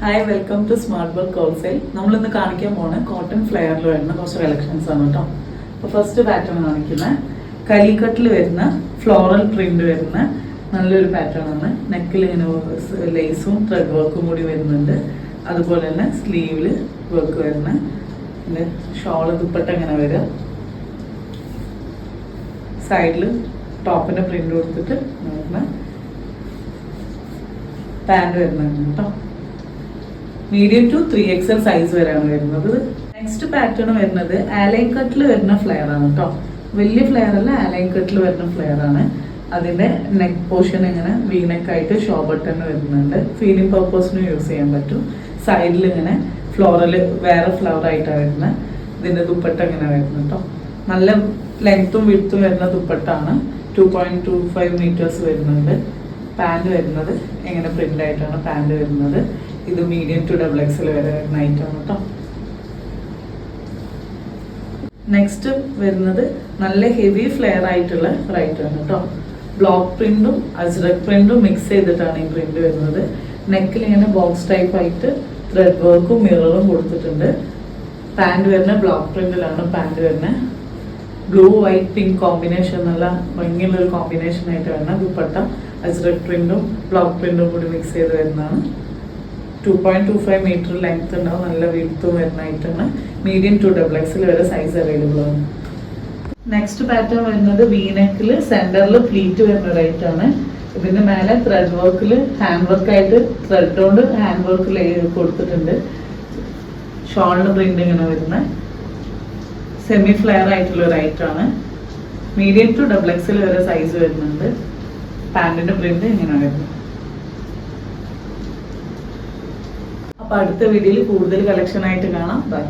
Hi, welcome to smart work wholesale. നമ്മളിന്ന് കാണിക്കാൻ പോകുന്നത് കോട്ടൺ ഫ്ലെയറിൽ വരുന്ന കുറച്ച് കളക്ഷൻസ് ആണ് കേട്ടോ. അപ്പോൾ ഫസ്റ്റ് പാറ്റേൺ കാണിക്കുന്നത് കലിക്കട്ടിൽ വരുന്ന ഫ്ലോറൽ പ്രിന്റ് വരുന്ന നല്ലൊരു പാറ്റേൺ ആണ്. നെക്കിൽ ഇങ്ങനെ ലേസും ത്രെഡ് വർക്കും കൂടി വരുന്നുണ്ട്. അതുപോലെ തന്നെ സ്ലീവിൽ വർക്ക് വരുന്ന പിന്നെ ഷോള് ദുപ്പട്ട ഇങ്ങനെ വരിക, സൈഡിൽ ടോപ്പിൻ്റെ പ്രിന്റ് കൊടുത്തിട്ട് വരുന്ന പാൻറ് വരുന്നുണ്ട് കേട്ടോ. മീഡിയം ടു 3XL സൈസ് വരെയാണ് വരുന്നത്. നെക്സ്റ്റ് പാറ്റേൺ വരുന്നത് ആലൈൻ കട്ടിൽ വരുന്ന ഫ്ലെയർ ആണ് കേട്ടോ. വലിയ ഫ്ലെയർ അല്ല, ആലൈൻ കട്ടിൽ വരുന്ന ഫ്ലെയർ ആണ്. അതിന്റെ നെക്ക് പോർഷൻ ഇങ്ങനെ വീനെക്ക് ആയിട്ട് ഷോ ബട്ടൺ വരുന്നുണ്ട്. ഫീലിംഗ് പർപ്പസിന് യൂസ് ചെയ്യാൻ പറ്റും. സൈഡിൽ ഇങ്ങനെ ഫ്ലോറൽ വേറെ ഫ്ലവർ ആയിട്ടാണ് വരുന്നത്. ഇതിന്റെ ദുപ്പട്ട ഇങ്ങനെ വരുന്നത് കേട്ടോ. നല്ല ലെങ്ത്തും വിഡ്ത്തും വരുന്ന ദുപ്പട്ടാണ്. 2.25 മീറ്റേഴ്സ് വരുന്നുണ്ട്. പാൻറ് വരുന്നത് എങ്ങനെ പ്രിന്റ് ആയിട്ടാണ് പാൻറ് വരുന്നത്. ഇത് മീഡിയം ടു XXL വരെ വരുന്ന ഐറ്റം കേട്ടോ. നെക്സ്റ്റ് വരുന്നത് നല്ല ഹെവി ഫ്ലെയർ ആയിട്ടുള്ള റൈറ്റ് ആണ് കേട്ടോ. ബ്ലോക്ക് പ്രിന്റും അജ്രക് പ്രിന്റും മിക്സ് ചെയ്തിട്ടാണ് ഈ പ്രിന്റ് വരുന്നത്. നെക്കിൽ ഇങ്ങനെ ബോക്സ് ടൈപ്പ് ആയിട്ട് ത്രെഡ് വർക്കും മിററും കൊടുത്തിട്ടുണ്ട്. പാൻറ് വരുന്ന ബ്ലോക്ക് പ്രിന്റിലാണ് പാൻറ് വരുന്നത്. ബ്ലൂ വൈറ്റ് പിങ്ക് കോമ്പിനേഷൻ നല്ല ഭംഗിയുള്ള ഒരു കോമ്പിനേഷൻ ആയിട്ട് വരുന്ന ദുപ്പട്ട അജ്രക് പ്രിന്റും ബ്ലോക്ക് പ്രിന്റും കൂടി മിക്സ് ചെയ്ത് വരുന്നതാണ്. 2.25 മീറ്റർ ലെങ്ത് ഉണ്ടാവും. നല്ല വിഡ്ത്തും വരുന്നതായിട്ടാണ്. മീഡിയം ടു XXL വരെ സൈസ് അവൈലബിൾ ആണ്. നെക്സ്റ്റ് പാറ്റേൺ വരുന്നത് വീനെക്കിൽ സെന്ററിൽ പ്ലീറ്റ് വരുന്ന റൈറ്റ് ആണ്. ഇതിന്റെ മേലെ ത്രെഡ് വർക്കിൽ ഹാൻഡ് വർക്ക് ആയിട്ട് ത്രെഡ് കൊണ്ട് ഹാൻഡ് വർക്ക് കൊടുത്തിട്ടുണ്ട്. ഷോളിന് പ്രിന്റ് ഇങ്ങനെ വരുന്ന സെമി ഫ്ലെയർ ആയിട്ടുള്ള റൈറ്റ് ആണ്. മീഡിയം ടു XXL വരെ സൈസ് വരുന്നുണ്ട്. പാൻറിന്റെ പ്രിന്റ് ഇങ്ങനെ വരുന്നു. അപ്പോൾ അടുത്ത വീഡിയോയിൽ കൂടുതൽ കളക്ഷൻ ആയിട്ട് കാണാം. ബൈ.